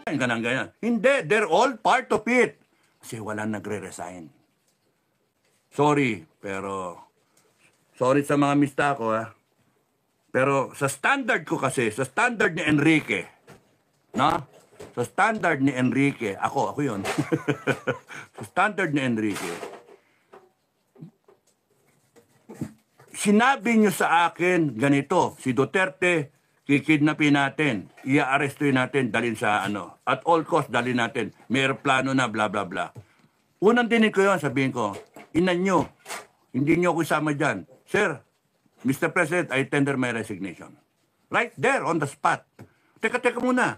ganang ganyan. Hindi, they're all part of it. Kasi walang nagre-resign. Sorry, pero sorry sa mga mista ko, ha. Pero sa standard ko kasi, sa standard ni Enrique, no? Sa standard ni Enrique, ako yun. Sa standard ni Enrique, sinabi nyo sa akin ganito, si Duterte, kikidnapin natin, i-arrestuin natin, dalhin sa ano, at all cost dalhin natin, may plano na, bla bla bla. Unang dinig ko yun, sabihin ko, inan nyo, hindi nyo ako isama dyan. Sir, Mr. President, I tender my resignation. Right there, on the spot. Teka muna.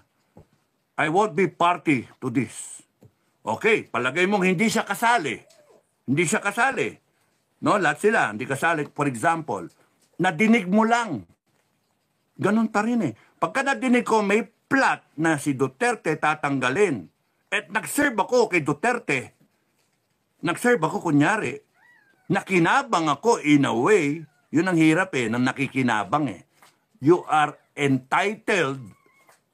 I won't be party to this. Okay, palagay mong hindi siya kasali. Hindi siya kasali. No, lahat sila, hindi kasali. For example, nadinig mo lang. Ganun pa rin eh. Pagka nadinig ko, may plot na si Duterte tatanggalin. At nag-serve ako kay Duterte. Nag-serve ako kunyari. Nakinabang ako in a way. Yun ang hirap eh, nang nakikinabang eh. You are entitled,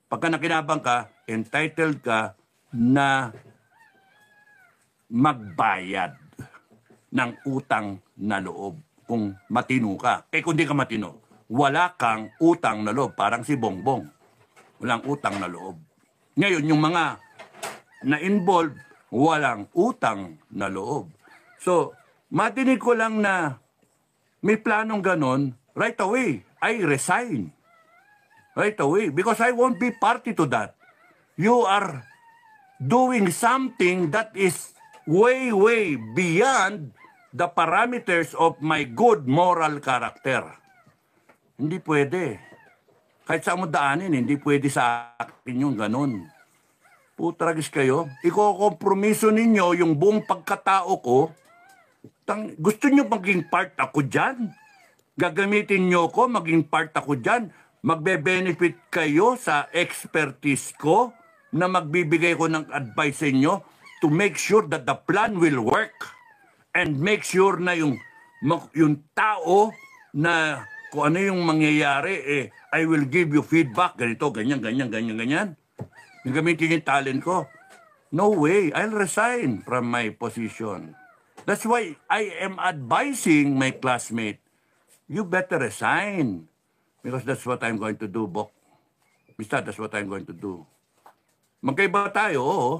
pagka nakinabang ka, entitled ka na magbayad ng utang na loob kung matino ka. Eh kung di ka matino, wala kang utang na loob, parang si Bongbong. Walang utang na loob. Ngayon, yung mga na-involved, walang utang na loob. So, matinig ko lang na may planong ganon, right away, I resign. Right away, because I won't be party to that. You are doing something that is way, way beyond the parameters of my good moral character. Hindi pwede. Kahit saan mo daanin, hindi pwede sa akin yung ganun. Putragis kayo. Iko-kompromiso ninyo yung buong pagkatao ko. Gusto nyo maging part ako dyan? Gagamitin nyo ko, maging part ako dyan? Magbe-benefit kayo sa expertise ko na magbibigay ko ng advice sa inyo to make sure that the plan will work and make sure na yung tao na kung ano yung mangyayari, I will give you feedback, ganito, ganyan, ganyan, ganyan, ganyan. Gagamitin yung talent ko. No way, I'll resign from my position. That's why I am advising my classmate, you better resign. Because that's what I'm going to do, Bok. Mista, that's what I'm going to do. Magkaiba tayo, oo.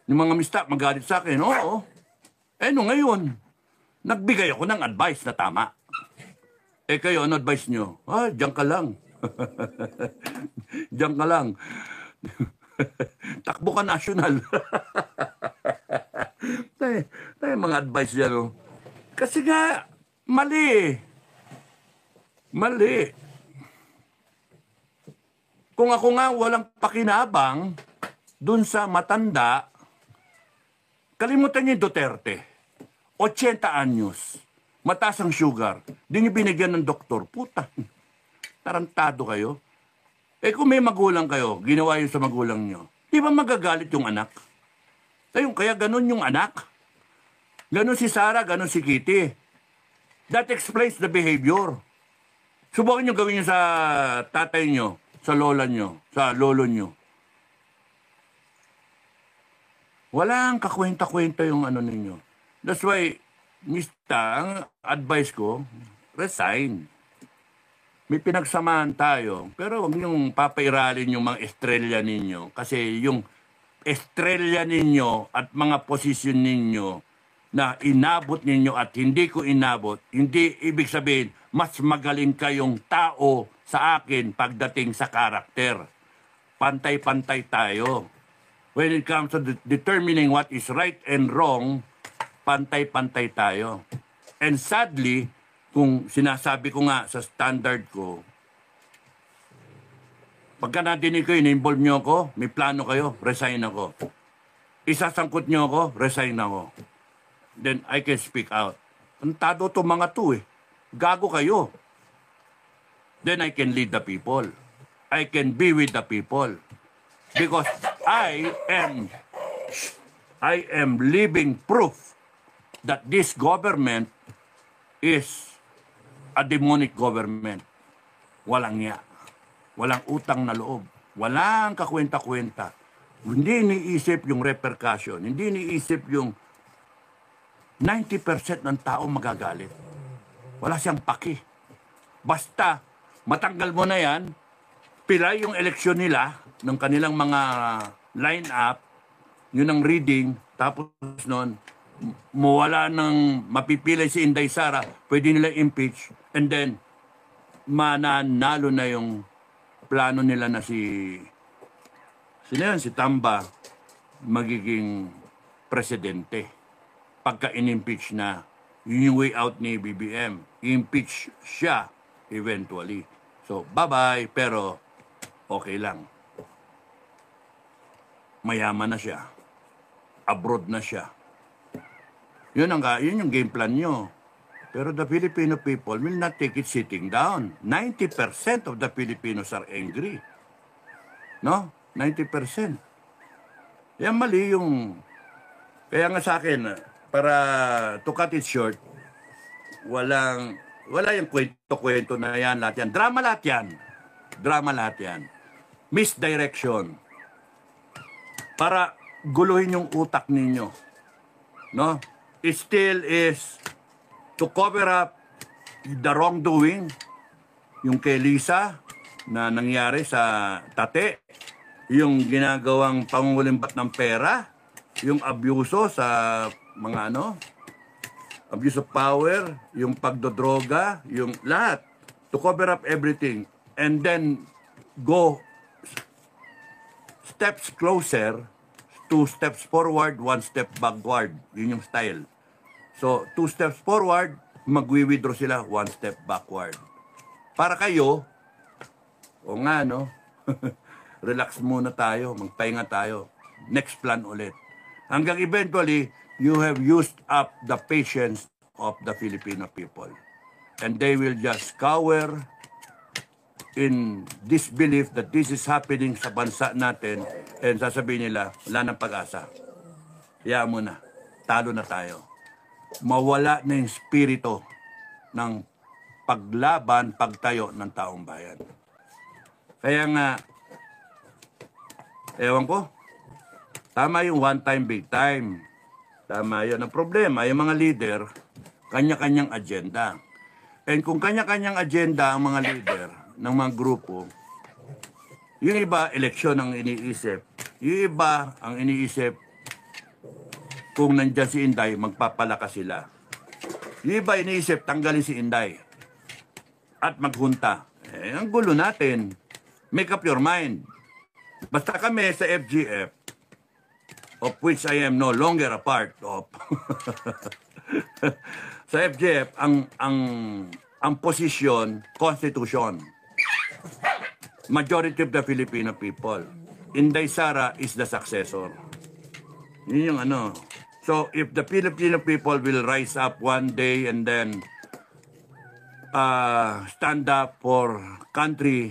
Yung mga mista, magalit sa akin, oo. No ngayon, nagbigay ako ng advice na tama. Kayo, ano advice nyo? Diyan ka lang. Diyan ka lang. Takbo ka national. tayo mga advice yan, no? Kasi nga, mali. Mali. Kung ako nga walang pakinabang dun sa matanda, kalimutan niyo yung Duterte. 80 anyos. Mataas ang sugar. Di niyo binigyan ng doktor. Puta. Tarantado kayo. Kung may magulang kayo, ginawa yun sa magulang nyo, di ba magagalit yung anak? Kaya ganun yung anak. Ganun si Sarah, ganun si Kitty. That explains the behavior. Subukan nyo gawin nyo sa tatay nyo, sa lola nyo, sa lolo nyo. Walang kakwenta-kwenta yung ano ninyo. That's why, Mista, ang advice ko, resign. May pinagsamahan tayo, pero huwag niyong papairalin yung mga estrella ninyo. Kasi yung estrella ninyo at mga posisyon ninyo na inabot ninyo at hindi ko inabot, hindi ibig sabihin, mas magaling kayong tao sa akin pagdating sa karakter. Pantay-pantay tayo. When it comes to determining what is right and wrong, pantay-pantay tayo. And sadly, kung sinasabi ko nga sa standard ko, pagka nadinig ko, in-involve nyo ako, may plano kayo, resign ako. Isasangkot nyo ako, resign ako. Then I can speak out. Antado to mga to eh. Gago kayo. Then I can lead the people. I can be with the people. Because I am living proof that this government is a demonic government. Walang niya. Walang utang na loob. Walang kakwenta-kwenta. Hindi iniisip yung repercussion. Hindi iniisip yung 90% ng tao magagalit. Wala siyang paki. Basta matanggal mo na yan, pilay yung eleksyon nila ng kanilang mga line-up, yun ang reading, tapos nun, mawala ng mapipilay si Inday Sara, pwede nila impeach, and then mananalo na yung plano nila na si Tamba magiging presidente. Pagka in-impeach na, yun yung way out ni BBM. Impeach siya eventually. So, bye-bye, pero okay lang. Mayaman na siya. Abroad na siya. Yun yung game plan nyo. Pero the Filipino people will not take it sitting down. 90% of the Filipinos are angry. No? 90%. Yan mali yung... Kaya nga sa akin, para to cut it short, wala yung kwento-kwento na yan, lahat yan. Drama lahat yan. Drama lahat yan. Misdirection. Para guluhin yung utak ninyo. No? It still is to cover up the wrongdoing, yung kay Lisa na nangyari sa Tate, yung ginagawang pangungulimbat ng pera, yung abuso sa mga abuse of power, yung pagdodroga, yung lahat, to cover up everything, and then go steps closer, 2 steps forward, 1 step backward. Yun yung style. So, 2 steps forward, magwi-withdraw sila, 1 step backward. Para kayo, o nga, no? Relax muna tayo, magpahinga tayo. Next plan ulit. Hanggang eventually, you have used up the patience of the Filipino people. And they will just cower in disbelief that this is happening sa bansa natin, and sasabihin nila, wala nang pag-asa. Hayaan mo na. Talo na tayo. Mawala na yung spirito ng paglaban, pagtayo ng taong bayan. Kaya nga, ewan ko, tama yung one time, big time. Tama yun. Ang problema, yung mga leader, kanya-kanyang agenda. And kung kanya-kanyang agenda ang mga leader ng mga grupo, yung iba, eleksyon ang iniisip. Yung iba, ang iniisip, kung nandyan si Inday, magpapalakas sila. Yung iba, iniisip, tanggalin si Inday. At maghunta. Ang gulo natin. Make up your mind. Basta kami sa FGF, of which I am no longer a part of, sa FGF, ang posisyon, constitution. Majority of the Filipino people. Inday Sara is the successor. Yun yung So, if the Filipino people will rise up one day and then stand up for country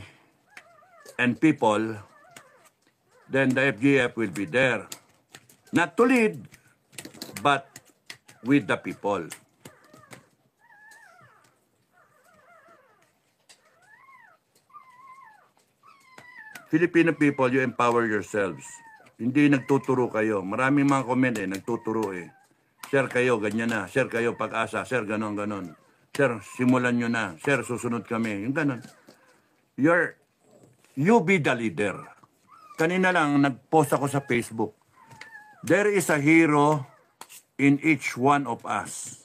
and people, then the FGF will be there. Not to lead, but with the people. Filipino people, you empower yourselves. Hindi nagtuturo kayo. Maraming mga comment nagtuturo Sir kayo, ganyan na. Sir kayo, pag-asa. Sir, ganon. Sir, simulan nyo na. Sir, susunod kami. Yung ganon. You be the leader. Kanina lang, nag-post ako sa Facebook. There is a hero in each one of us.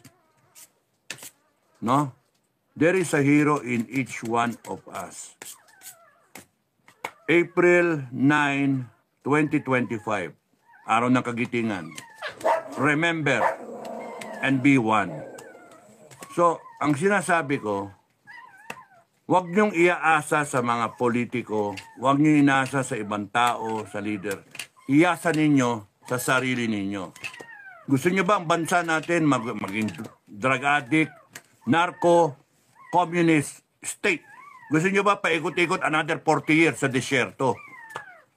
No? There is a hero in each one of us. April 9, 2025, araw ng kagitingan. Remember and be one. So, ang sinasabi ko, huwag niyong iaasa sa mga politiko, huwag niyong inaasa sa ibang tao, sa leader. Iasa ninyo sa sarili ninyo. Gusto niyo ba ang bansa natin maging drug addict, narco, communist state? Gusto niyo ba paikot-ikot another 40 years sa disyerto?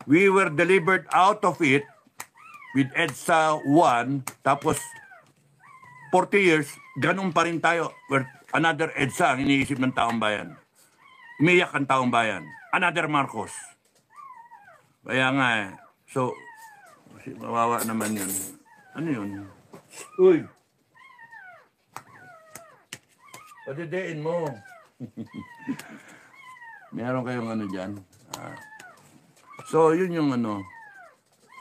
We were delivered out of it with EDSA 1, tapos 40 years, ganun pa rin tayo. We're another EDSA ang iniisip ng taong bayan. Umiyak ang taong bayan. Another Marcos. Kaya nga eh. So, kawawa naman yun. Ano yun? Uy! Padidein mo. Meron kayong ano dyan. So, yun yung ano.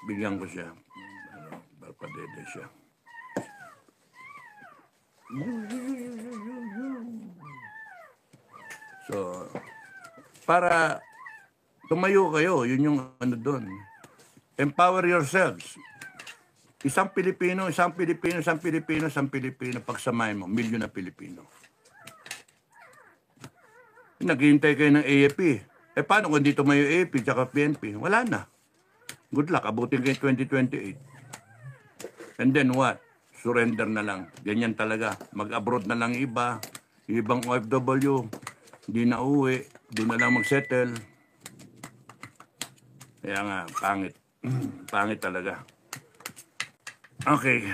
Bigyan ko siya. Padede siya. So, para tumayo kayo, yun yung ano doon. Empower yourselves. Isang Pilipino, pagsamahin mo, milyon na Pilipino. Naghihintay kayo ng AFP. Paano kung dito may AFP tsaka PNP? Wala na. Good luck, abutin kayo 2028. And then what? Surrender na lang. Ganyan talaga. Mag-abroad na lang iba. Ibang OFW, hindi na uwi. Doon na lang mag-settle. Kaya nga, pangit. Pangit talaga. Okay.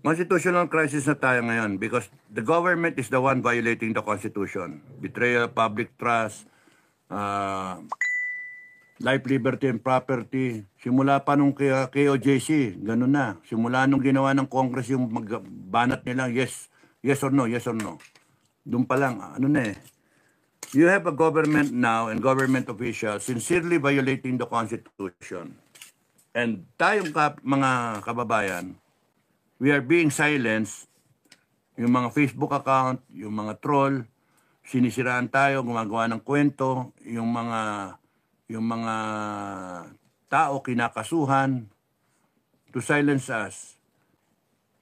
Constitutional crisis na tayo ngayon because the government is the one violating the Constitution. Betrayal of public trust, life, liberty, and property. Simula pa nung KOJC, ganun na. Simula nung ginawa ng Congress yung banat nilang yes or no, yes or no. Doon pa lang, ano na eh. You have a government now and government officials sincerely violating the Constitution. And tayong mga kababayan, we are being silenced. Yung mga Facebook account, yung mga troll, sinisiraan tayo, gumagawa ng kwento, yung mga tao kinakasuhan to silence us.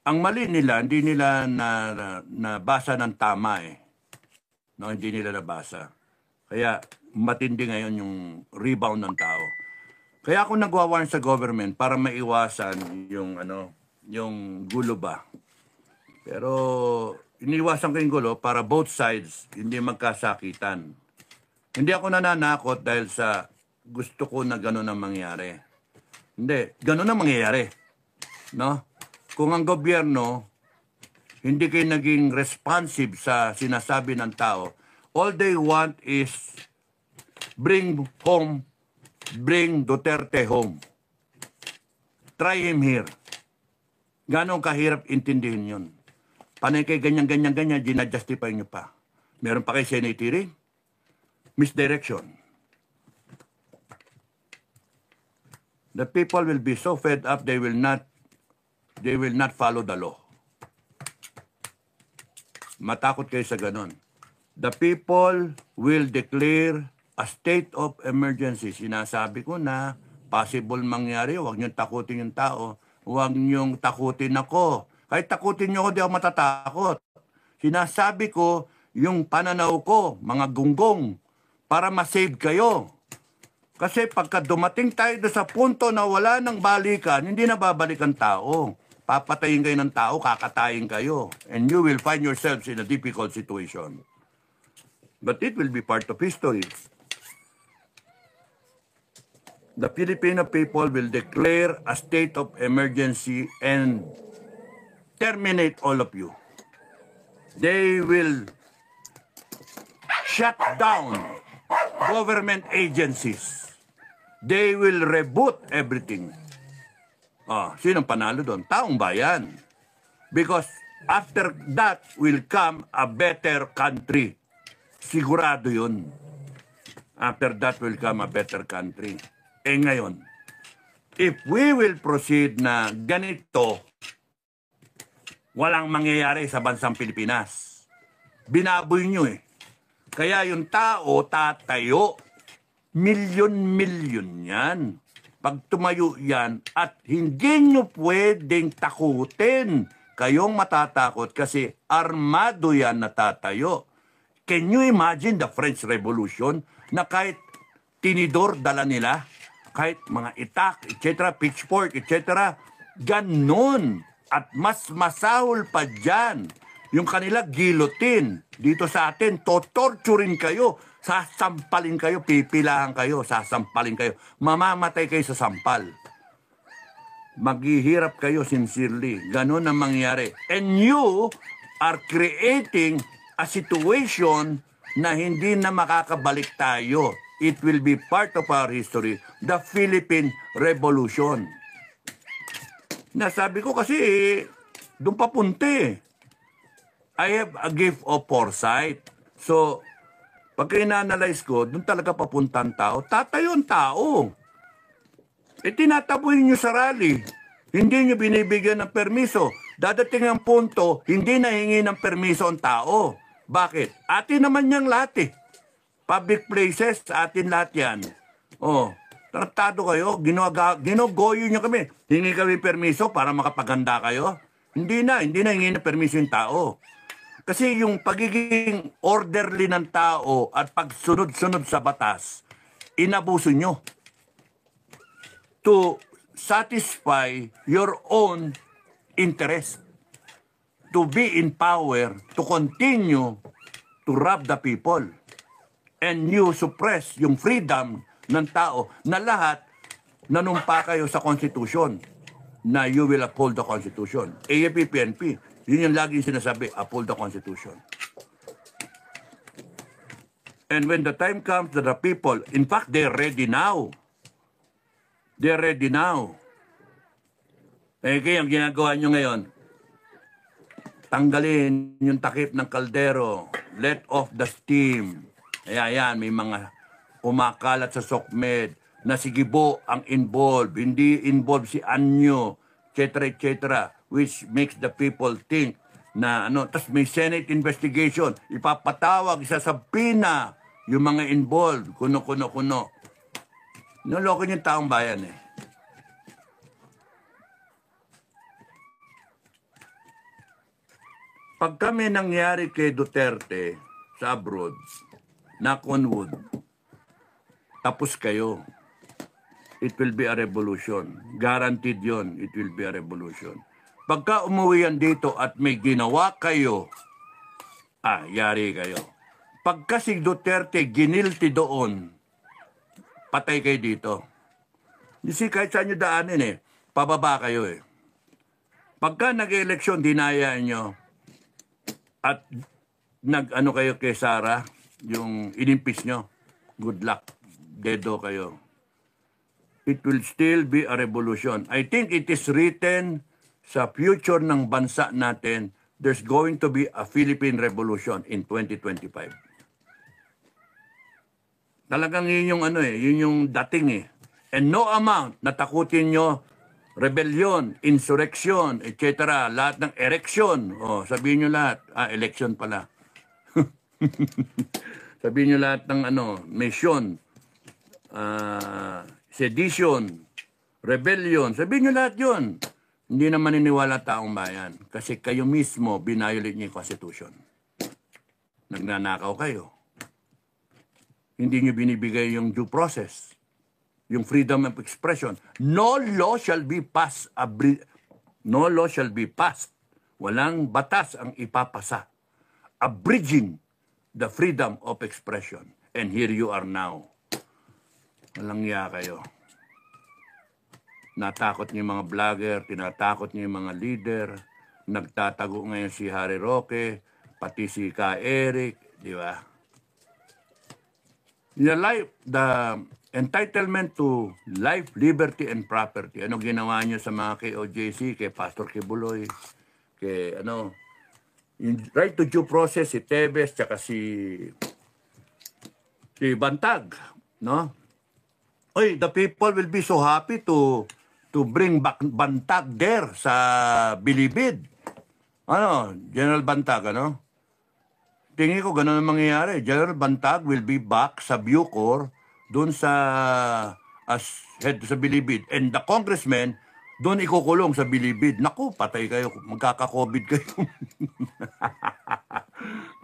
Ang mali nila, hindi nila nabasa ng tama eh. No, hindi nila nabasa. Kaya matindi ngayon yung rebound ng tao. Kaya ako nagwawarn sa government para maiwasan yung yung gulo ba. Pero iniwasan ko yung gulo para both sides hindi magkasakitan. Hindi ako nananakot dahil sa gusto ko na gano'n ang mangyari. Hindi, gano'n ang mangyayari. No? Kung ang gobyerno hindi kayo naging responsive sa sinasabi ng tao, all they want is bring Duterte home. Try him here. Ganon kahirap intindihin yun. Panay kayo ganyan, ginajustify nyo pa. Meron pa kayo Senate hearing? Misdirection. The people will be so fed up they will not follow the law. Matakot kayo sa ganon. The people will declare a state of emergency. Sinasabi ko na possible mangyari. Huwag niyong takutin yung tao. Huwag niyong takutin ako. Kahit takutin niyo ako, di ako matatakot. Sinasabi ko yung pananaw ko, mga gunggong, para ma-save kayo. Kasi pagka dumating tayo sa punto na wala ng balikan, hindi na babalik ang tao. Papatayin kayo ng tao, kakatayin kayo. And you will find yourselves in a difficult situation. But it will be part of history. The Filipino people will declare a state of emergency and terminate all of you. They will shut down government agencies. They will reboot everything. Sinong panalo doon? Taong bayan. Because after that will come a better country. Sigurado yun. After that will come a better country. Ngayon, if we will proceed na ganito, walang mangyayari sa bansang Pilipinas. Binaboy nyo eh. Kaya yung tao tatayo. Milyon-milyon yan. Pag tumayo yan at hindi nyo pwedeng takutin, kayong matatakot kasi armado yan na tatayo. Can you imagine the French Revolution na kahit tinidor dala nila, kahit mga itak, etc., pitchfork, etc., ganon. At mas masahol pa dyan, yung kanila guillotine. Dito sa atin, torturin kayo, sasampalin kayo, pipilahan kayo, sasampalin kayo. Mamamatay kayo sa sampal. Maghihirap kayo sincerely. Ganon ang mangyari. And you are creating a situation na hindi na makakabalik tayo. It will be part of our history, the Philippine Revolution. Nasabi ko kasi, doon papunta eh. I have a gift of foresight. So, pag ina-analyze ko, doon talaga papunta ang tao. Tatayo ang tao. Tinataboy nyo sa rally. Hindi nyo binibigyan ng permiso. Dadating ang punto, hindi nahingi ng permiso ang tao. Bakit? Atin naman niyang lahat eh. Public places, atin lahat yan. Tratado kayo, ginogoyo nyo kami. Hingi kami permiso para makapaganda kayo. Hindi na hingi ng permiso yung tao. Kasi yung pagiging orderly ng tao at pagsunod-sunod sa batas, inabuso nyo to satisfy your own interest, to be in power, to continue to rob the people. And you suppress yung freedom ng tao na lahat nanumpa kayo sa Constitution na you will uphold the Constitution. AFP, PNP, yun yung lagi sinasabi, uphold the Constitution. And when the time comes that the people, in fact, they're ready now. They're ready now. Kaya ang ginagawa nyo ngayon, tanggalin yung takip ng kaldero, let off the steam. Ayan, may mga kumakalat sa SOCMED na si Gibo ang involved, hindi involved si Anyo, etc., which makes the people think na tas may Senate investigation, ipapatawag, isasabina yung mga involved, kuno. Niloko yung taong bayan eh. Pag kami nangyari kay Duterte sa abroad, knock on wood, tapos kayo. It will be a revolution. Guaranteed yon, it will be a revolution. Pagka umuwi yan dito at may ginawa kayo, yari kayo. Pagka si Duterte ginilty doon, patay kayo dito. You see, kahit saan nyo daanin pababa kayo Pagka nag-eleksyon, dinayaan nyo, at nag-ano kayo kay Sara, yung inimpeach nyo, good luck, dedo kayo. It will still be a revolution. I think it is written sa future ng bansa natin, there's going to be a Philippine Revolution in 2025. Talagang yun yung yun yung dating And no amount na takutin nyo, rebellion, insurrection, etc. Lahat ng erection. Sabihin nyo lahat. Election pala. Sabihin nyo lahat ng nation, sedition, rebellion. Sabihin nyo lahat yun. Hindi na maniniwala taong bayan. Kasi kayo mismo, binayolate niyo yung Constitution. Nagnanakaw kayo. Hindi nyo binibigay yung due process. Yung freedom of expression. No law shall be passed. No law shall be passed. Walang batas ang ipapasa. Abridging the freedom of expression. And here you are now. Walang iya kayo. Natakot niyo yung mga vlogger, tinatakot niyo yung mga leader, nagtatago ngayon si Harry Roque, pati si Ka Eric, di ba? The entitlement to life, liberty, and property. Ano ginawa niyo sa mga KOJC, kay Pastor Kibuloy, kay yung right to due process, si Tebes, tsaka si Bantag, no? The people will be so happy to bring back Bantag there sa Bilibid. General Bantag, Tingin ko ganun ang mangyayari. General Bantag will be back sa Bucor, doon as head sa Bilibid. And the congressman, doon ikukulong sa Bilibid. Naku, patay kayo. Magkaka-COVID kayo.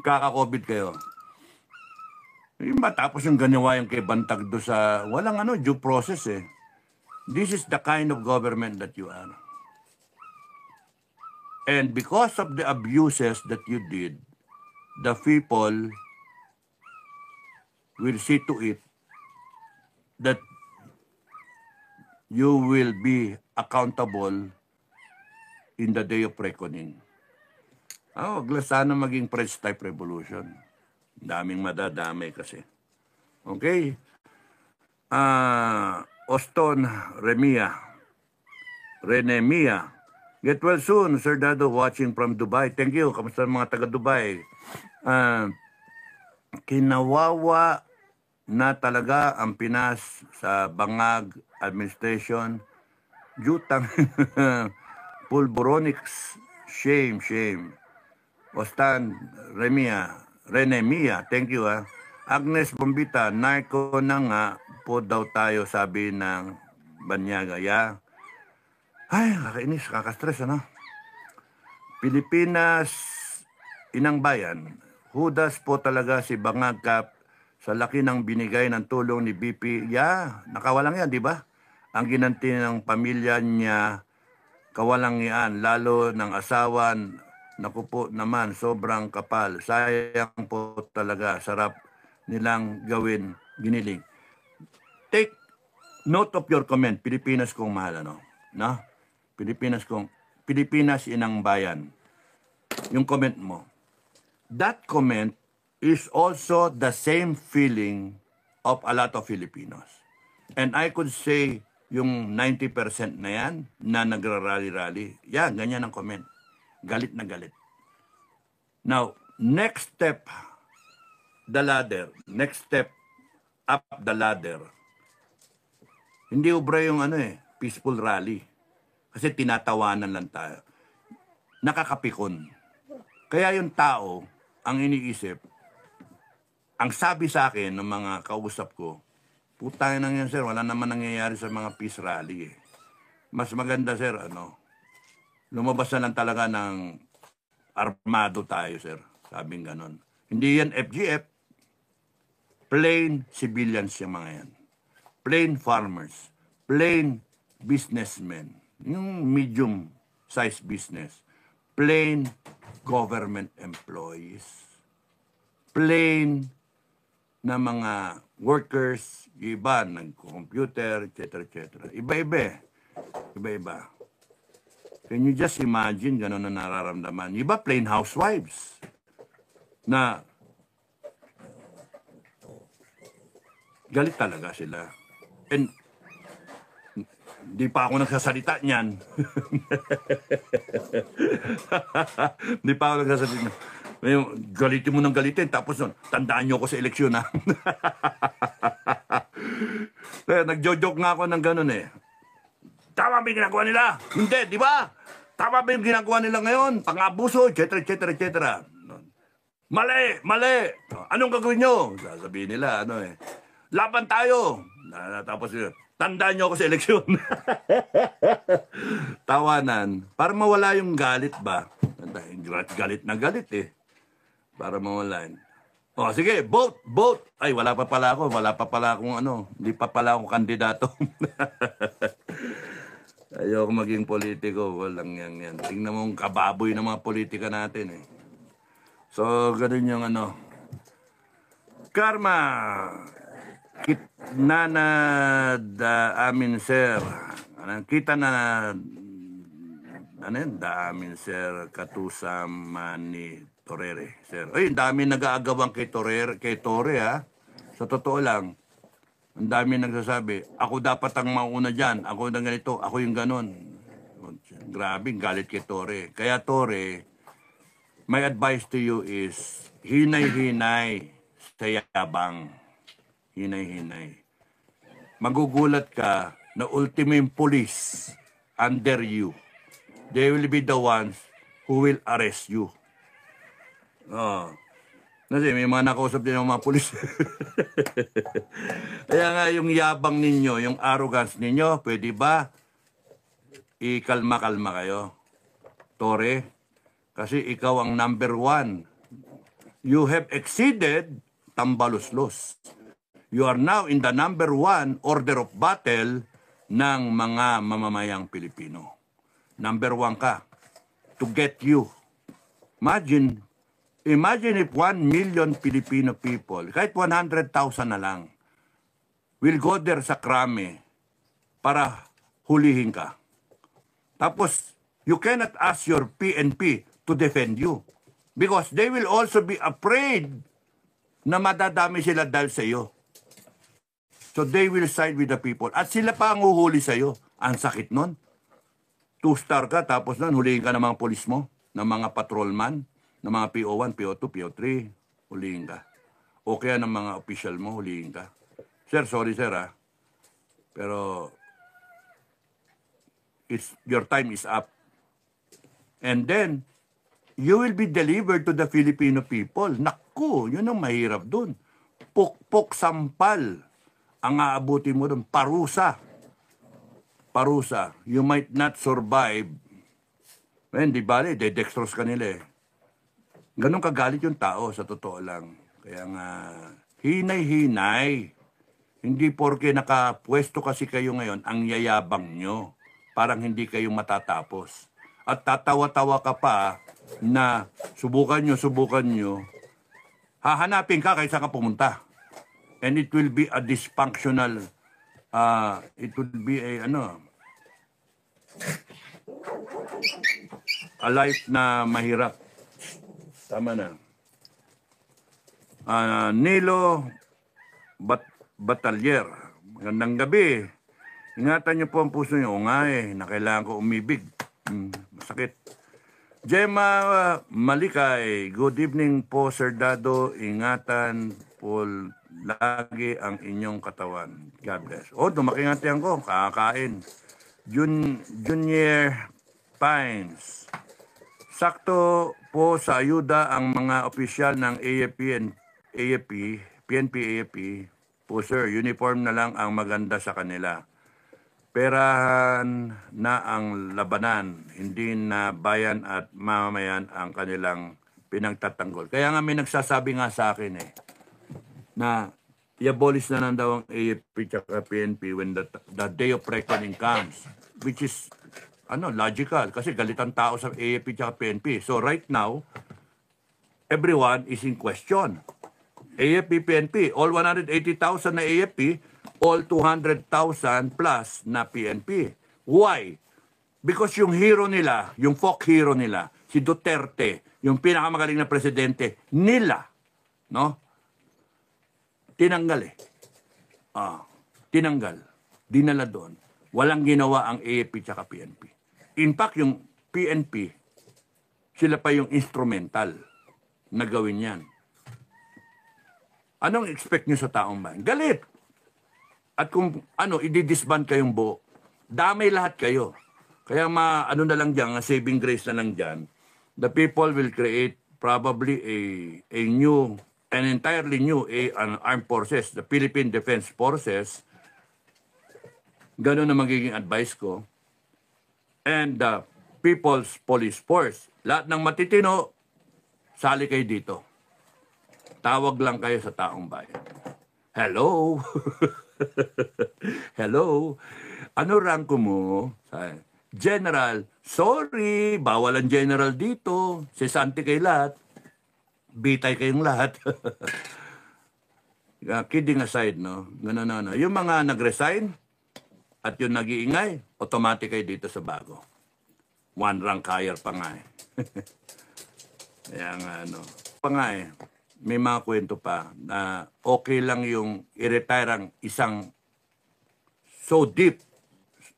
Magkaka-COVID kayo. Matapos yung ganawa yung kay Bantag doon sa walang due process This is the kind of government that you are. And because of the abuses that you did, the people will see to it that you will be accountable in the day of reckoning. Wag lang sana maging French type revolution. Daming madadamay kasi. Okay? Oston Renemia. Get well soon, Sir Dado, watching from Dubai. Thank you. Kamusta mga taga Dubai? Kinawawa na talaga ang Pinas sa Bangag administration. Jutang Pulboronics. Shame. Ostan Renemia. Thank you. Agnes Bombita, narko na nga po daw tayo, sabi ng Banyaga. Yeah. Ay, kakainis, kakastress, ano? Pilipinas, inang bayan. Hudas po talaga si Bangag Kap sa laki ng binigay ng tulong ni BP. Yeah, nakawalang yan, di ba? Ang ginanti ng pamilya niya, kawalang yan, lalo ng asawan. Naku po naman, sobrang kapal. Sayang po talaga, sarap nilang gawin, giniling. Take note of your comment, Pilipinas kong mahal, ano? No? Pilipinas inang bayan. Yung comment mo. That comment is also the same feeling of a lot of Filipinos. And I could say, yung 90% na yan, na nagrarally-rally, yan, ganyan ang comment. Galit na galit. Now, next step, the ladder. Next step, up the ladder. Hindi ubra yung peaceful rally. Kasi tinatawanan lang tayo. Nakakapikon. Kaya yung tao, ang iniisip, ang sabi sa akin ng mga kausap ko, putang nang yan, sir, wala naman nangyayari sa mga peace rally. Mas maganda, sir, lumabas na lang talaga ng armado tayo, sir. Sabing ganon. Hindi yan FGF. Plain civilians yung mga yan. Plain farmers. Plain businessmen. Yung medium-sized business. Plain government employees. Plain na mga workers. Iba, nag-computer, etc. Iba-iba. Can you just imagine gano'n na nararamdaman? Iba, plain housewives. Na galit talaga sila. And di pa ako nagsasalita niyan. Di pa ako nagsasalita. Galitin mo ng galitin. Tapos nun, tandaan nyo ako sa eleksyon, ha? Nagjo-joke nga ako ng ganun, Tama ba yung ginagawa nila? Hindi, di ba? Tama ba yung ginagawa nila ngayon? Pang-abuso, etc. Mali! Anong gagawin nyo? Sasabihin nila, laban tayo. Tapos tandaan nyo ako sa eleksyon. Tawanan. Para mawala yung galit ba? Galit na galit Para mawala. Sige, vote. Ay, wala pa pala akong hindi pa pala akong kandidato. Ayoko maging politiko. Walang yan. Tingnan mo ang kababoy ng mga politika natin So, ganun yung Karma. Amin, sir. Kita na amin, sir, Katusama-ni Torere, sir. Ay, dami nag-aagawang kay Tore, ha? Sa totoo lang, ang dami nagsasabi, ako dapat ang mauna dyan, ako na ganito, ako yung ganon. Grabe, galit kay Tore. Kaya Tore, my advice to you is, hinay-hinay sa yabang. Hinay-hinay. Magugulat ka na ultimate police under you. They will be the ones who will arrest you. Kasi may mga nakausap din ng mga pulis. Kaya nga yung yabang ninyo, yung arrogance ninyo, pwede ba ikalma-kalma kayo? Tore, kasi ikaw ang number 1. You have exceeded tambaluslos. You are now in the number 1 order of battle ng mga mamamayang Pilipino. Number 1 ka. To get you. Imagine if 1 million Filipino people, kahit 100,000 na lang, will go there sa krame para hulihin ka. Tapos, you cannot ask your PNP to defend you because they will also be afraid na madadami sila dahil sa iyo. So they will side with the people. At sila pa ang uhuli sa iyo. Ang sakit nun. 2-star ka, tapos nun, hulihin ka ng mga polis mo, ng mga patrolman, ng mga PO1, PO2, PO3, hulihin ka. O kaya ng mga official mo, hulihin ka. Sir, sorry sir pero your time is up. And then, you will be delivered to the Filipino people. Naku, yun ang mahirap dun. Pukpok sampal ang aabuti mo dun. Parusa. Parusa. You might not survive. Di bale, dedextrose ka nila Ganun kagalit yung tao, sa totoo lang. Kaya nga, hinay-hinay. Hindi porke nakapwesto kasi kayo ngayon, ang yayabang nyo. Parang hindi kayo matatapos. At tatawa-tawa ka pa na subukan nyo, hahanapin ka kaysa ka pumunta. And it will be a dysfunctional, it will be a life na mahirap. Tama na. Nilo Batalier, magandang gabi. Ingatan niyo po ang puso niyo. O nga na kailangan ko umibig. Masakit. Gemma Malikay, good evening po Sir Dado. Ingatan po lagi ang inyong katawan. God bless. Dumakingatihan ko. Kakain. Junior Pines. Sakto po sa ayuda ang mga opisyal ng PNP, AFP. Po sir, uniform na lang ang maganda sa kanila. Perahan na ang labanan, hindi na bayan at mamamayan ang kanilang pinagtatanggol. Kaya nga may nagsasabi nga sa akin na i-abolish na lang daw ang AFP at PNP when the day of reckoning comes. Which is logical kasi galit ang tao sa AFP at PNP. So right now, everyone is in question. AFP, PNP, all 180,000 na AFP, all 200,000 plus na PNP. Why? Because yung hero nila, yung folk hero nila, si Duterte, yung pinakamagaling na presidente nila, no? Tinanggal tinanggal. Dinala doon. Walang ginawa ang AFP tsaka PNP. In fact, yung PNP, sila pa yung instrumental na gawin yan. Anong expect nyo sa taong bayan? Galit! At kung i-disband kayong buo, damay lahat kayo. Kaya na lang dyan, saving grace na lang dyan, the people will create probably an entirely new armed forces, the Philippine Defense Forces. Ganun na magiging advice ko. And the People's Police Force. Lahat ng matitino, sali kayo dito. Tawag lang kayo sa taong bayan. Hello? Hello? Ano ranko mo? General. Sorry, bawal ang general dito. Sesante kayo lahat. Bitay kayong lahat. Kidding aside, no? Ganun. Yung mga nag-resign at yung nag-iingay, automatic kayo dito sa bago. One rank higher pa nga Kaya nga, may mga kwento pa na okay lang yung i-retire ang isang so deep,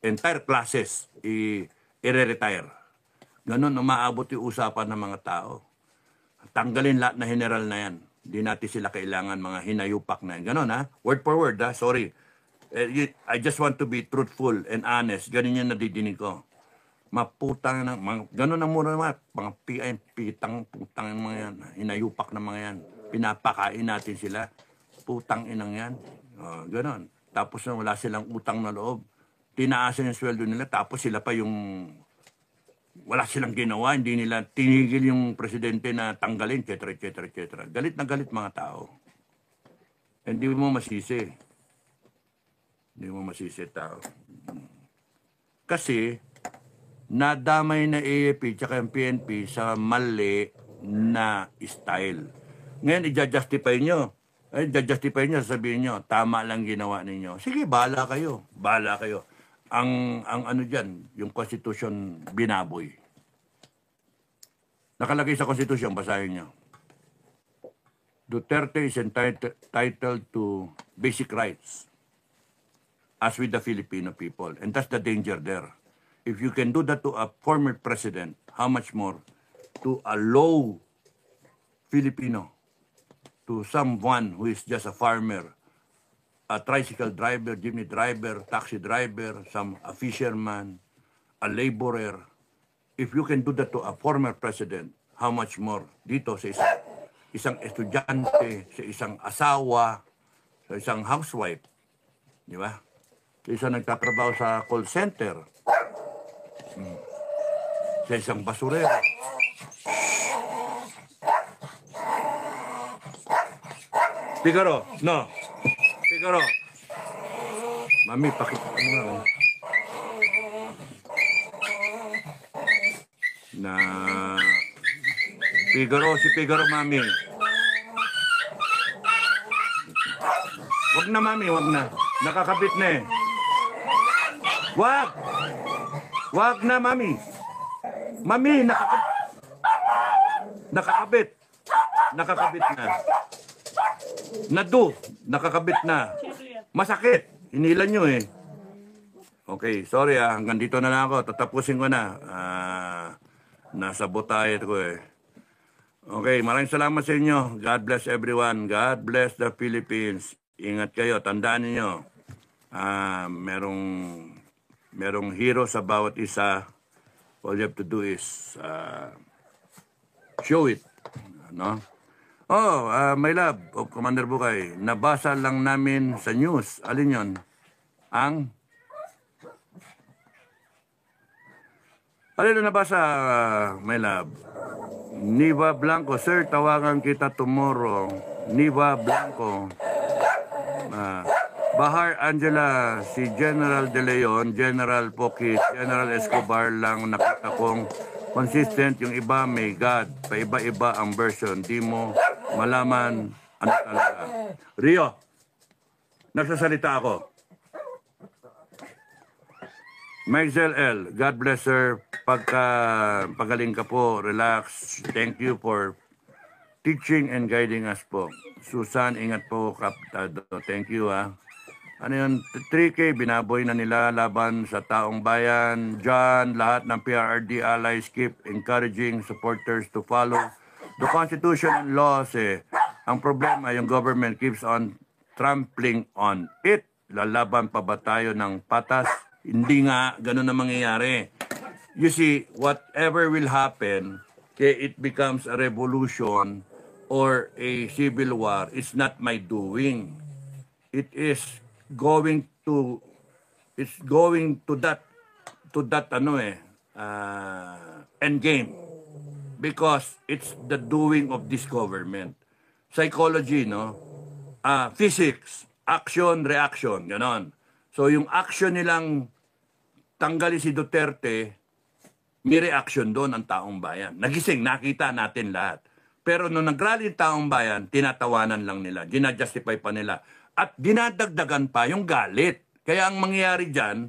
entire classes, i-retire. Ganun, umaabot yung usapan ng mga tao. Tanggalin lahat na general na yan. Hindi natin sila kailangan mga hinayupak na yan. Ganun word for word sorry. I just want to be truthful and honest. Ganun yung nadidinig ko. Maputang ganun ang muna naman. Mga pitang, putang yung mga yan. Hinayupak na mga yan. Pinapakain natin sila. Putang inang yan. Ganun. Tapos wala silang utang na loob. Tinaasan yung sweldo nila. Tapos sila pa yung wala silang ginawa. Hindi nila tinigil yung presidente na tanggalin, etc. etc. etc. Galit na galit mga tao. Hindi mo masisi. Hindi mo masisi tao. Kasi nadamay na AFP tsaka yung PNP sa mali na style. Ngayon, i-justify nyo. Sabihin nyo, tama lang ginawa ninyo. Sige, bahala kayo. Bahala kayo. Ang dyan, yung Constitution binaboy. Nakalagay sa Constitution, basahin nyo. Duterte is entitled to basic rights as with the Filipino people. And that's the danger there. If you can do that to a former president, how much more to a low Filipino, to someone who is just a farmer, a tricycle driver, jeepney driver, taxi driver, a fisherman, a laborer. If you can do that to a former president, how much more dito sa isang estudyante, sa isang asawa, sa isang housewife, di ba? Sa isang nagtatrabaho sa call center, sa isang basurero. Figaro, no. Figaro. Mami, pakita mo na. Na Figaro, si Figaro, mami. Wag na, mami, wag na. Nakakabit na eh. Wag! Wag na, mami. Mami, nakakabit. Nakakabit na. Nadu, nakakabit na. Masakit. Hinilan nyo eh. Okay, sorry hanggang dito na lang ako. Tatapusin ko na. Nasa butay ko eh. Okay, maraming salamat sa inyo. God bless everyone. God bless the Philippines. Ingat kayo. Tandaan niyo. Merong hero sa bawat isa. All you have to do is show it. No? Oh, my love, Commander Bukay, nabasa lang namin sa news. Alin yon? Alin na nabasa, my love? Niva Blanco, sir, tawagan kita tomorrow. Niva Blanco. Bahar Angela, si General De Leon, General Pokit, General Escobar lang nakita kong consistent, yung iba may God, paiba-iba ang version, di mo malaman ano talaga. Rio, nagsasalita ako. Maisel L, God bless her, pagaling ka po, relax, thank you for teaching and guiding us po. Susan, ingat po, Kaptado, thank you Ano yun, 3K, binaboy na nila laban sa taong bayan. John, lahat ng PRRD allies keep encouraging supporters to follow the Constitution and laws. Ang problema, yung government keeps on trampling on it. Lalaban pa ba tayo ng patas? Hindi nga, ganun na mangyayari. You see, whatever will happen, it becomes a revolution or a civil war, it's not my doing. It is going to that end game, because it's the doing of this government. Psychology, no? Physics, action, reaction, ganon. So yung action nilang tanggalin si Duterte, may reaction doon ang taong bayan. Nagising, nakita natin lahat. Pero nung nag-rally ang taong bayan, tinatawanan lang nila, ginajustify pa nila. At dinadagdagan pa yung galit. Kaya ang mangyayari dyan,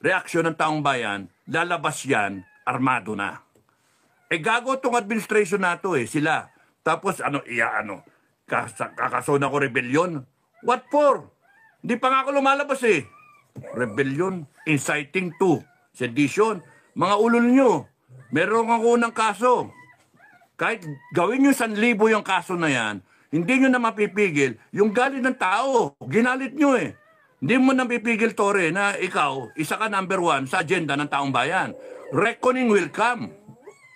reaksyon ng taong bayan, lalabas yan, armado na. Gago itong administration na ito sila. Tapos kakaso na ko rebellion. What for? Hindi pa nga ako lumalabas Rebellion, inciting to sedition. Mga ulol nyo, meron ako ng kaso. Kahit gawin nyo 1,000 yung kaso na yan, hindi nyo na mapipigil yung galit ng tao. Ginalit nyo Hindi mo na mapipigil, Tore, na ikaw, isa ka number 1 sa agenda ng taong bayan. Reckoning will come.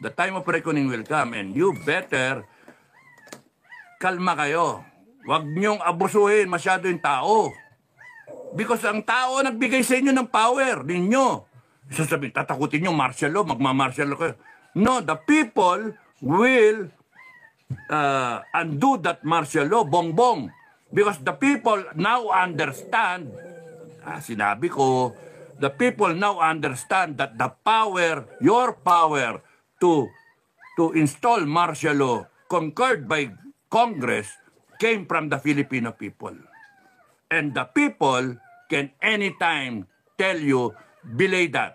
The time of reckoning will come. And you better kalma kayo. Huwag nyong abusuhin masyado yung tao. Because ang tao nagbigay sa inyo ng power ninyo. Sasabihin, tatakutin nyo, martial law, magma-martial law kayo. No, the people will undo that martial law, bongbong. Because the people now understand, sinabi ko, the people now understand that the power, your power to install martial law concurred by Congress came from the Filipino people. And the people can anytime tell you, belay that,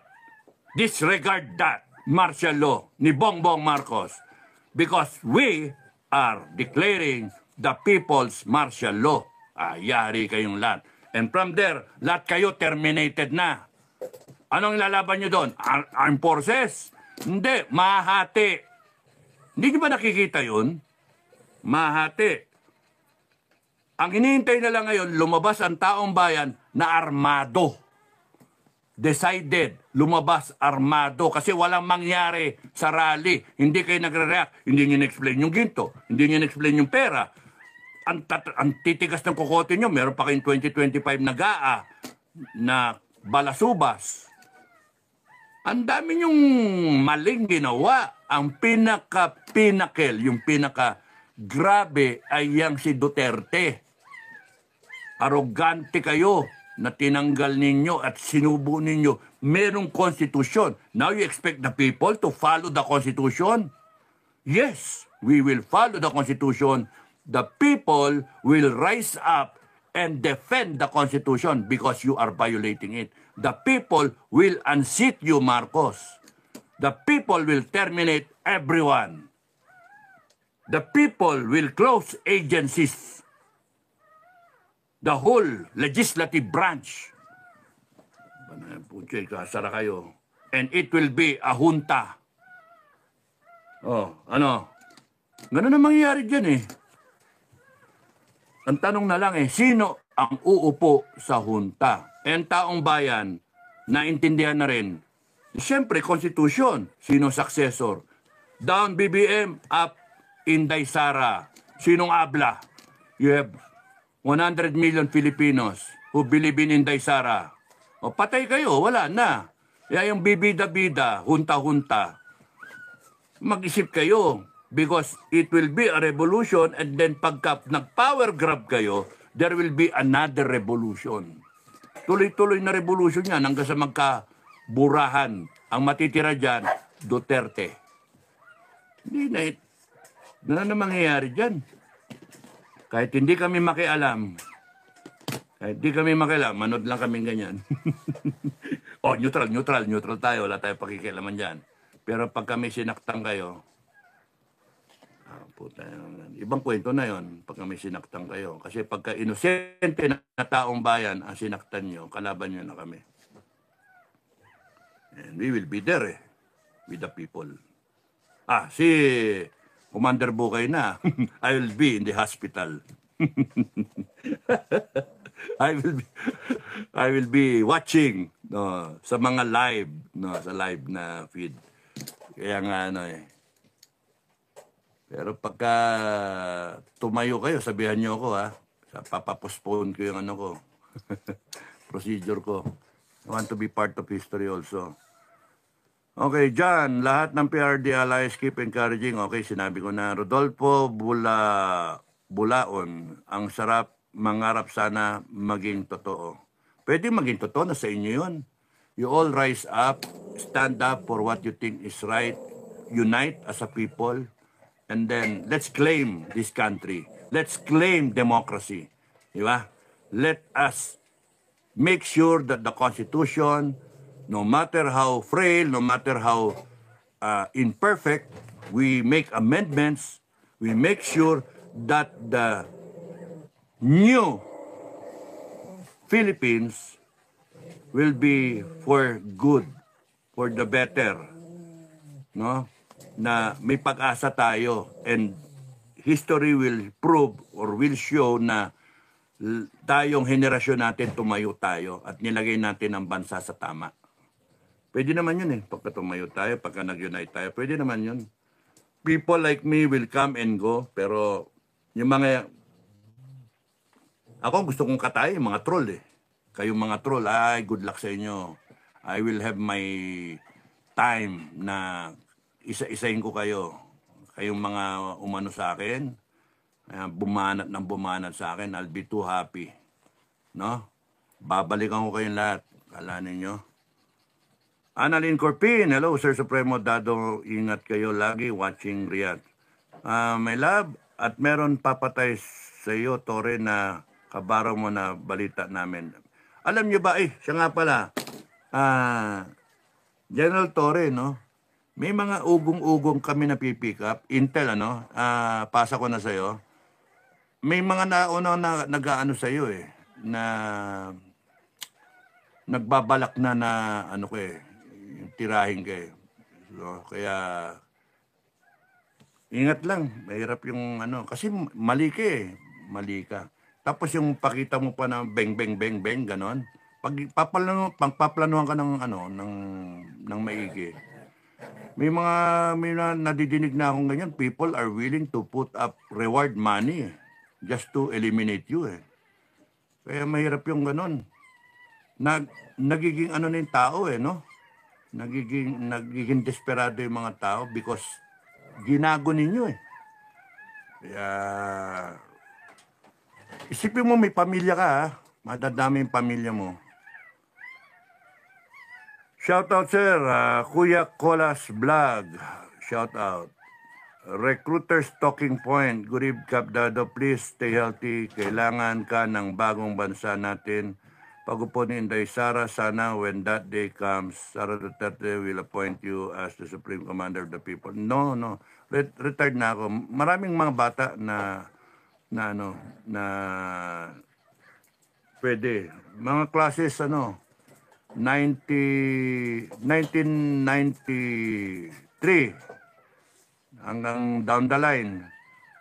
disregard that martial law ni Bongbong Marcos. Because we are declaring the people's martial law. Yari kayong lahat. And from there, lahat kayo terminated na. Anong lalaban nyo doon? Armed forces? Hindi, mahati. Hindi nyo ba nakikita yun? Mahati. Ang hinihintay na lang ngayon, lumabas ang taong bayan na armado. Decided, lumabas armado kasi walang mangyari sa rally. Hindi kayo nagre-react. Hindi nyo na-explain yung ginto. Hindi nyo na-explain yung pera. Ang titigas ng kokote nyo, meron pa kayong 2025 na GAA na balasubas. Ang dami nyong maling ginawa. Ang pinaka-pinakel, yung pinaka-grabe ay yang si Duterte. Arogante kayo na tinanggal ninyo at sinubo ninyo. Merong konstitusyon. Now you expect the people to follow the Constitution? Yes, we will follow the Constitution. The people will rise up and defend the Constitution because you are violating it. The people will unseat you, Marcos. The people will terminate everyone. The people will close agencies. The whole legislative branch. Puchay, kasara kayo. And it will be a junta. Oh, ano? Ganun ang mangyayari dyan eh. Ang tanong na lang eh, sino ang uupo sa junta? And taong bayan, naintindihan na rin. Siyempre, konstitusyon. Sino successor? Down BBM, up Inday Sara. Sinong abla? You have 100 million Filipinos who believe in Inday Sara. O patay kayo, wala na. Kaya yung bibida-bida, hunta-hunta. Mag-isip kayo because it will be a revolution and then pagka nag-power grab kayo, there will be another revolution. Tuloy-tuloy na revolution yan hanggang sa magkaburahan. Ang matitira dyan, Duterte. Hindi na, na mangyayari dyan. Kahit hindi kami makialam, manood lang kami ganyan. Neutral tayo, wala tayong pakikialaman dyan. Pero pag kami sinaktan kayo, ibang kwento na yon pag kami sinaktan kayo. Kasi pagka inosente na taong bayan ang sinaktan nyo, kalaban nyo na kami. And we will be there with the people. Si Commander Bukay na. I will be in the hospital. I will be watching sa mga live, sa live na feed. Kaya nga Pero pagka tumayo kayo, sabihan niyo ako Papapostpone ko yung procedure ko. I want to be part of history also. Okay, John, lahat ng PRD allies keep encouraging. Okay, sinabi ko na. Rodolfo Bulaon, ang sarap mangarap sana maging totoo. Pwede maging totoo na sa inyo yun. You all rise up, stand up for what you think is right, unite as a people, and then let's claim this country. Let's claim democracy. Di ba? Let us make sure that the Constitution, no matter how frail, no matter how imperfect, we make amendments, we make sure that the new Philippines will be for good, for the better, no? Na may pag-asa tayo and history will prove or will show na tayong henerasyon natin tumayo tayo at nilagay natin ang bansa sa tama. Pwede naman yun pagka tumayo tayo, pagka nag-unite tayo, pwede naman yun. People like me will come and go, pero yung mga ako gusto kong katay, mga troll Kayong mga troll, good luck sa inyo. I will have my time na isa-isahin ko kayo. Kayong mga umano sa akin, bumanat sa akin, I'll be too happy. No? Babalikan ko kayong lahat. Kala ninyo. Annalyn Corpin, hello Sir Supremo Dado, ingat kayo lagi watching Riyadh. My love, at meron papatay sa iyo, Tore, na kabaro mo na balita namin. Alam nyo ba, siya nga pala, General Torre, no? May mga ugong-ugong kami na pipick up. Intel, pasa ko na sa'yo. may mga nauna na nag-aano sa iyo na nagbabalak na ano ko yung tirahin ka So, kaya ingat lang, mahirap yung ano kasi mali ka mali ka. Tapos yung pakita mo pa na beng beng beng beng ganon. Pagpaplanuhan ka ng ano ng maigi. May nadidinig na akong ganyan, people are willing to put up reward money just to eliminate you Kaya mahirap yung ganon. Nagiging ano na yung tao no? Nagiging desperado yung mga tao because ginago ninyo Kaya isipin mo may pamilya ka madadami yung pamilya mo. Shout out sir, Kuya Colas Vlog. Shout out. Recruiters Talking Point. Good evening, Kapdado. Please stay healthy. Kailangan ka ng bagong bansa natin. Pag-upo ni Inday Sara, sana when that day comes, Sara Duterte will appoint you as the Supreme Commander of the People. No. Retired na ako. Maraming mga bata na pwede. Mga classes 1993 hanggang down the line.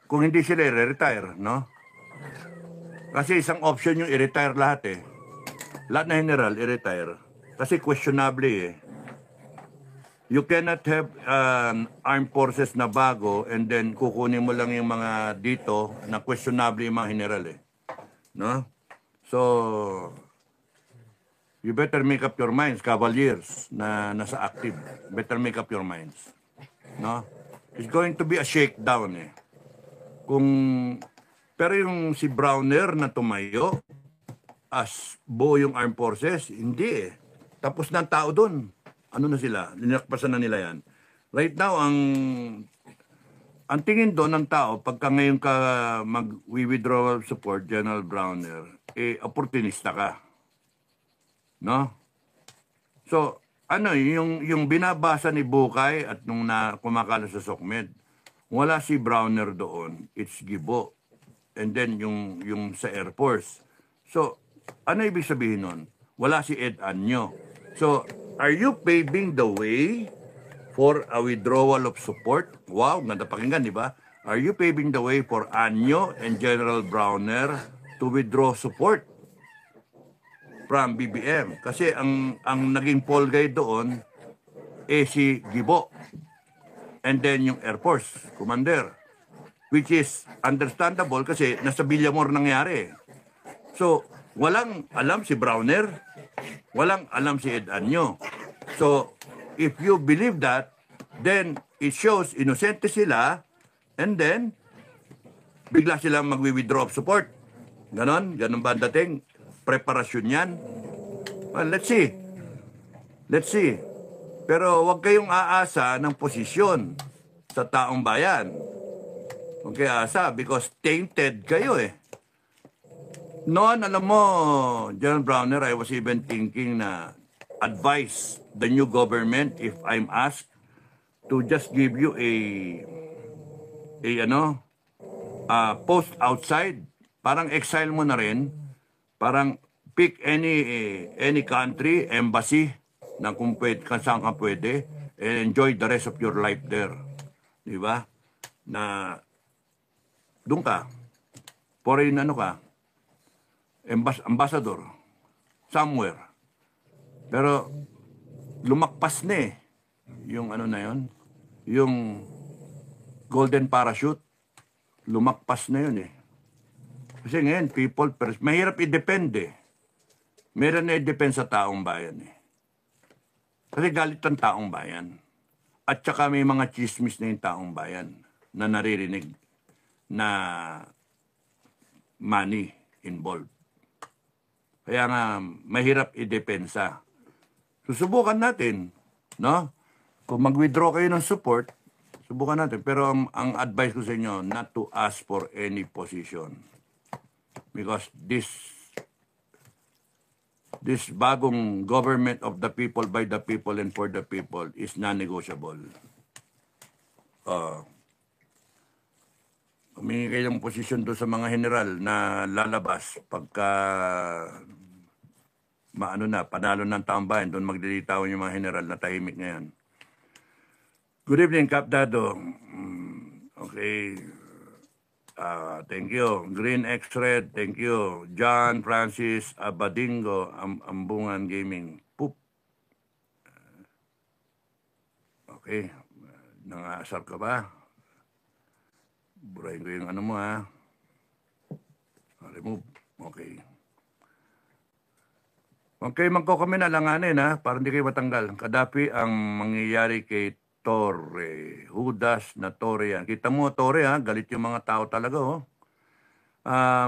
Kung hindi sila i-retire, no? Kasi isang option yung i-retire lahat Lahat na general, i-retire. Kasi questionable You cannot have armed forces na bago and then kukunin mo lang yung mga dito na questionable yung mga general No? So, you better make up your minds, cavaliers na nasa active. Better make up your minds. No? It's going to be a shakedown Pero yung si Browner na tumayo as buo yung armed forces, hindi Tapos na ang tao doon. Ano na sila? Linakpasan na nila yan. Right now, ang tingin doon ng tao, pagka ngayon ka mag-withdraw support, General Browner, opportunista ka. No? So, yung binabasa ni Bukay at nung kumakala sa SOCMED, wala si Browner doon, it's Gibo. And then yung sa Air Force. So, ano ibig sabihin nun? Wala si Ed Anyo. So, are you paving the way for a withdrawal of support? Wow, ganda pakinggan, di ba? Are you paving the way for Anyo and General Browner to withdraw support from BBM? Kasi ang naging poll guy doon si Gibo. And then yung Air Force Commander. Which is understandable kasi nasa Villamor nangyari. So, walang alam si Browner, walang alam si Ed Anyo. So, if you believe that, then it shows inosente sila and then bigla silang magwi-withdraw of support. Ganon ba ang dating? Preparasyon yan? Well, let's see. Pero huwag kayong aasa ng posisyon sa taong bayan. Huwag kayo aasa because tainted kayo Noon, alam mo, General Browner, I was even thinking na advise the new government if I'm asked to just give you a post outside. Parang exile mo na rin. Parang pick any country, embassy, na kung saan ka pwede, and enjoy the rest of your life there. Di ba? Na doon ka. Foreign ambassador. Somewhere. Pero lumakpas na yung na yun. Yung golden parachute. Lumakpas na yun Kasi ngayon, people, mahirap i-depend Meron na i-depend sa taong bayan Kasi galit ang taong bayan. At saka may mga chismis na yung taong bayan na naririnig na money involved. Kaya nga, mahirap i-depensa. Susubukan natin, no? Kung mag-withdraw kayo ng support, subukan natin. Pero ang advice ko sa inyo, not to ask for any position. Because this bagong government of the people, by the people, and for the people is non-negotiable. humingi kayo ng posisyon doon sa mga general na lalabas pagka maano na, panalo ng taong bayan, doon magdilitawan yung mga general na tahimik ngayon. Good evening, Kap Dado. Okay. Thank you. Green X-Red, thank you. John Francis Abadingo, Ambungan Gaming. Poop. Okay. Nangasar ka ba? Burahin ko yung ano mo, ha? Remove. Okay. Okay, magko kami na langanin, ha? Para hindi kayo matanggal. Kadapi ang mangyayari kay Torre. Judas na Torre yan. Kita mo, Torre, ha? Galit yung mga tao talaga, oh.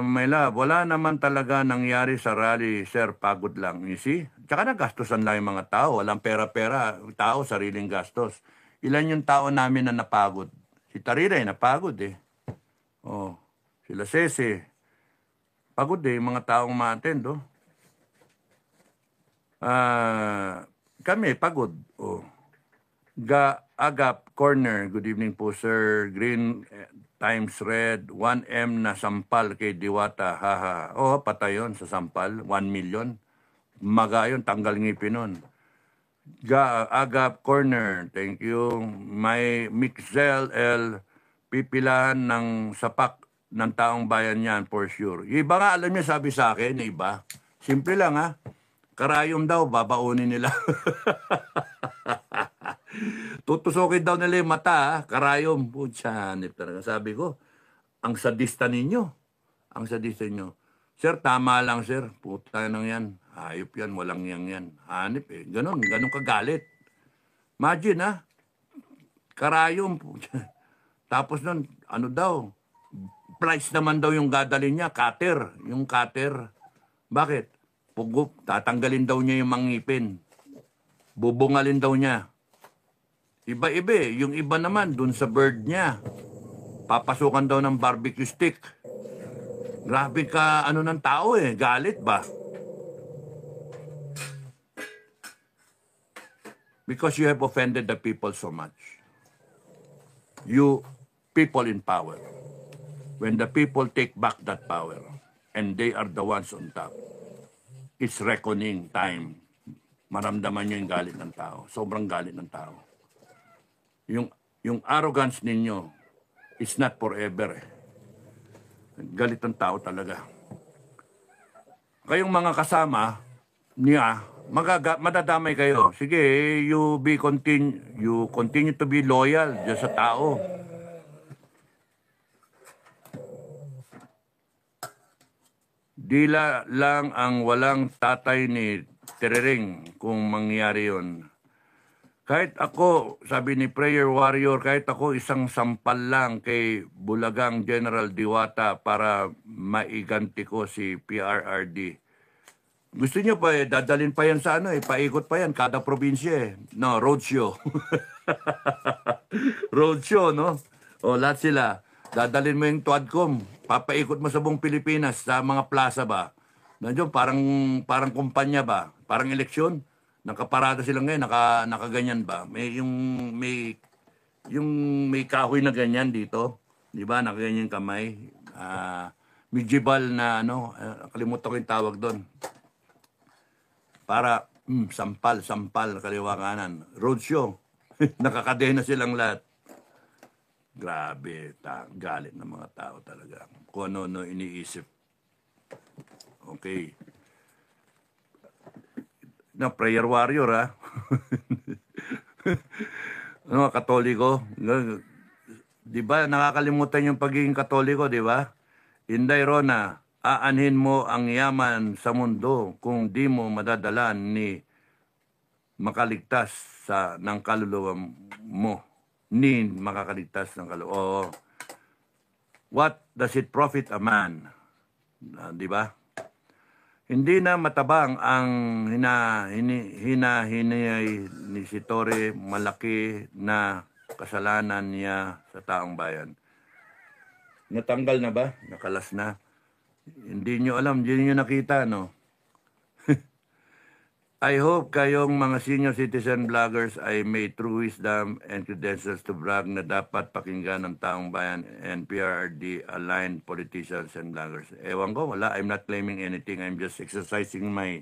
My love, wala naman talaga nangyari sa rally, sir, pagod lang. You see? Tsaka nagastosan lang yung mga tao. Walang pera-pera. Tao, sariling gastos. Ilan yung tao namin na napagod? Si Tarire, napagod eh. Oh, sila Sese. Pagod eh, yung mga taong ma-attend, oh. Kami, pagod. Oh. Agap Corner, good evening po, sir. Green times red, 1M na sampal kay Diwata. Haha. Oh, patay yun sa sampal, 1 million. Maga yun, tanggal ngipin nun. Agap Corner, thank you. May Mixel L, pipilahan ng sapak ng taong bayan yan for sure. Yung iba nga, alam niya, sabi sa akin, iba. Simple lang, ha. Karayom daw, babaunin nila. Tutusokin daw nila yung mata, ha? Karayom. Putsanip talaga. Sabi ko, ang sadista ninyo. Ang sadista ninyo. Sir, tama lang, sir. Puta nang yan. Hayop yan, walang yan. Hanip eh. Ganon kagalit. Imagine, ha? Karayom. Tapos nun, ano daw? Price naman daw yung dadalhin niya. Cutter. Yung cutter. Bakit? Pugup. Tatanggalin daw niya yung mangipin. Bubungalin daw niya. Iba-iba eh. Yung iba naman, dun sa bird niya. Papasukan daw ng barbecue stick. Grabe ka, ano ng tao eh. Galit ba? Because you have offended the people so much. You, people in power. When the people take back that power, and they are the ones on top, it's reckoning time. Maramdaman nyo yung galit ng tao. Sobrang galit ng tao. Yung arrogance ninyo is not forever eh. Galit ng tao talaga. Kayong mga kasama niya, madadamay kayo. Sige, you continue to be loyal dyan sa tao. Dila lang ang walang tatay ni Terering kung mangyari yun. Kahit ako, sabi ni Prayer Warrior, kahit ako isang sampal lang kay Bulagang General Diwata para maiganti ko si PRRD. Gusto niyo pa eh, dadalhin pa yan sa ano eh, paikot pa yan, kada probinsya eh. No, roadshow. Roadshow, no? O, lahat sila. Dadalhin mo yung Tuadcom, papaikot mo sa buong Pilipinas, sa mga plaza ba? Nandiyon, parang kumpanya ba? Parang eleksyon? Nakaparada sila ngayon, nakaganyan ba? May kahoy na ganyan dito. Di ba? Nakaganyan kamay. Medieval na ano, kalimutan ko yung tawag doon. Para, sampal, kaliwa kanan. Roadshow. Nakakadena silang lahat. Grabe, galit ng mga tao talaga. Kung ano iniisip. Okay. Na prayer warrior, ha? Ano, Katoliko? Di ba, nakakalimutan yung pagiging Katoliko, di ba? Inday Rona, aanhin mo ang yaman sa mundo kung di mo madadalan ni makaligtas ng kaluluwa mo. Ni makakaligtas ng kaluluwa. Oo. What does it profit a man? Di ba? Hindi na matabang ang hinahinay ni si Torre, malaki na kasalanan niya sa taong bayan. Natanggal na ba? Nakalas na. Hindi nyo alam, hindi nyo nakita, no? I hope kayong mga senior citizen vloggers ay may true wisdom and credentials to brag na dapat pakinggan ng taong bayan and PRRD aligned politicians and vloggers. Ewan ko, wala. I'm not claiming anything. I'm just exercising my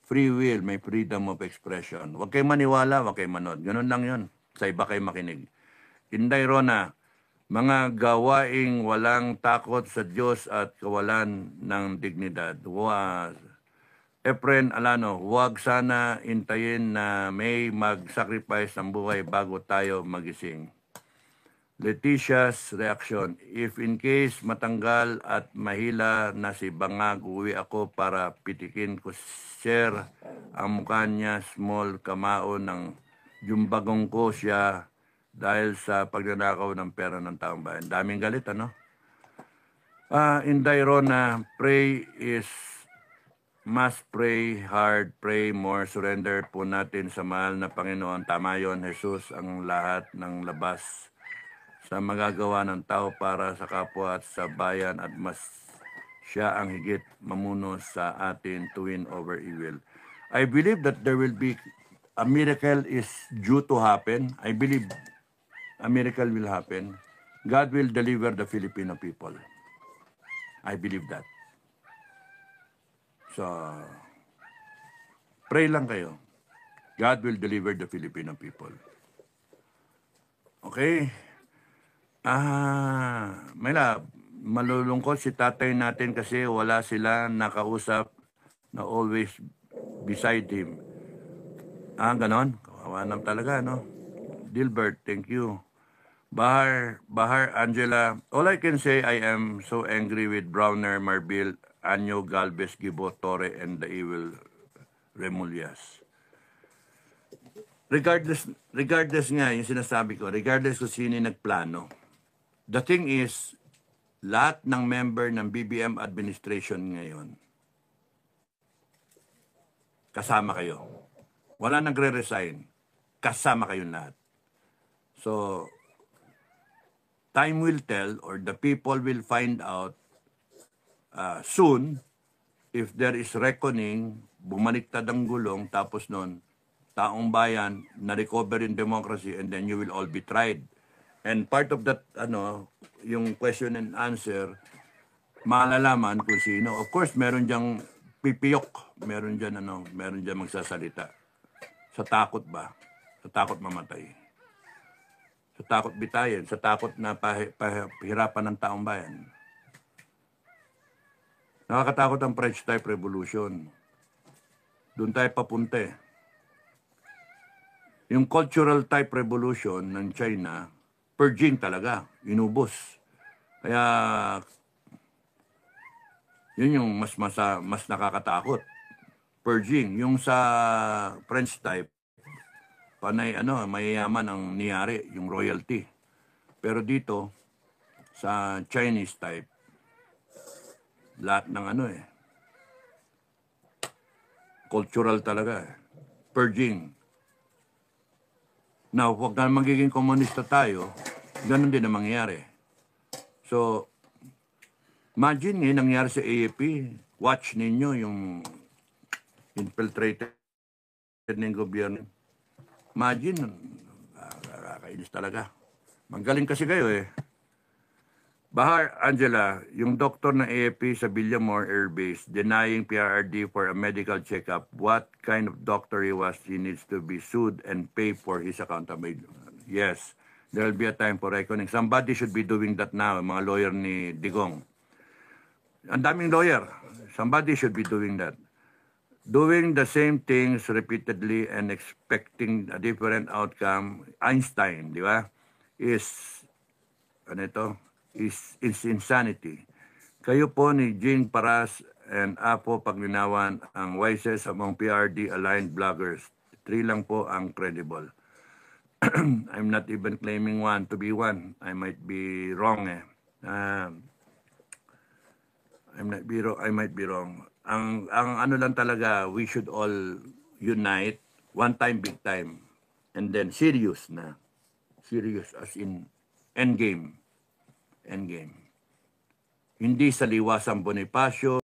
free will, my freedom of expression. Huwag kayo maniwala, huwag kayo manood. Ganun lang yun. Sa iba kayo makinig. Inday Rona, mga gawaing walang takot sa Diyos at kawalan ng dignidad. Efren Alano, huwag sana intayin na may mag-sacrifice ng buhay bago tayo magising. Leticia's reaction, if in case matanggal at mahila na si Bangag, uwi ako para pitikin ko share ang mukha niya, small kamao ng jumbagong ko siya dahil sa pagnanakaw ng pera ng taong bayan. Daming galit, ano? Inday Rona, must pray hard, pray more, surrender po natin sa mahal na Panginoon. Tama yun, Jesus, ang lahat ng labas sa magagawa ng tao para sa kapwa at sa bayan at mas siya ang higit mamuno sa atin to win over evil. I believe that there will be a miracle is due to happen. I believe a miracle will happen. God will deliver the Filipino people. I believe that. So, pray lang kayo. God will deliver the Filipino people. Okay? May malulungkot si tatay natin kasi wala sila nakausap na always beside him. Ganon? Kawawa naman talaga, no? Dilbert, thank you. Bahar Angela, all I can say, I am so angry with Browner, Marbil, Anyo, Galvez, Gibo, Torre, and the evil Remulias. Regardless nga, yung sinasabi ko, regardless kung sino yung nagplano, the thing is, lahat ng member ng BBM administration ngayon, kasama kayo. Wala nagre-resign. Kasama kayong lahat. So, time will tell or the people will find out soon if there is reckoning, bumaliktad ang gulong, tapos nun, taong bayan, na-recover in democracy, and then you will all be tried. And part of that, yung question and answer, malalaman kung sino. Of course, meron diyang pipiyok, meron diyang magsasalita. Sa takot ba? Sa takot mamatay. Sa takot bitayin, sa takot na pahirapan ng taong bayan. Nakakatakot ang French type revolution. Doon tayo papunta eh. Yung cultural type revolution ng China, purging talaga, inubos. Kaya, yun yung mas nakakatakot. Purging. Yung sa French type, panay mayayaman ang niyari, yung royalty. Pero dito, sa Chinese type, lahat ng cultural talaga eh. Purging. Now, huwag na magiging komunista tayo, ganun din ang mangyayari. So, imagine nangyari sa AFP, watch ninyo yung infiltrated ng gobyerno. Imagine, nakakainis talaga. Magaling kasi kayo eh. Bahar Angela, yung doktor ng AFP sa Villamor Air Base denying PRRD for a medical checkup. What kind of doctor he was, he needs to be sued and pay for his accountability. Yes, there will be a time for reckoning. Somebody should be doing that now, mga lawyer ni Digong. Ang daming lawyer. Somebody should be doing that. Doing the same things repeatedly and expecting a different outcome, Einstein, di ba? Is insanity. Kayo po ni Jing Paras and Apo Paglinawan ang wisest among PRD-aligned bloggers. 3 lang po ang credible. I'm not even claiming one to be one. I might be wrong eh. I might be wrong. Ang lang talaga, we should all unite, one time, big time, and then serious na. Serious as in endgame. Hindi sa liwasang Bonifacio,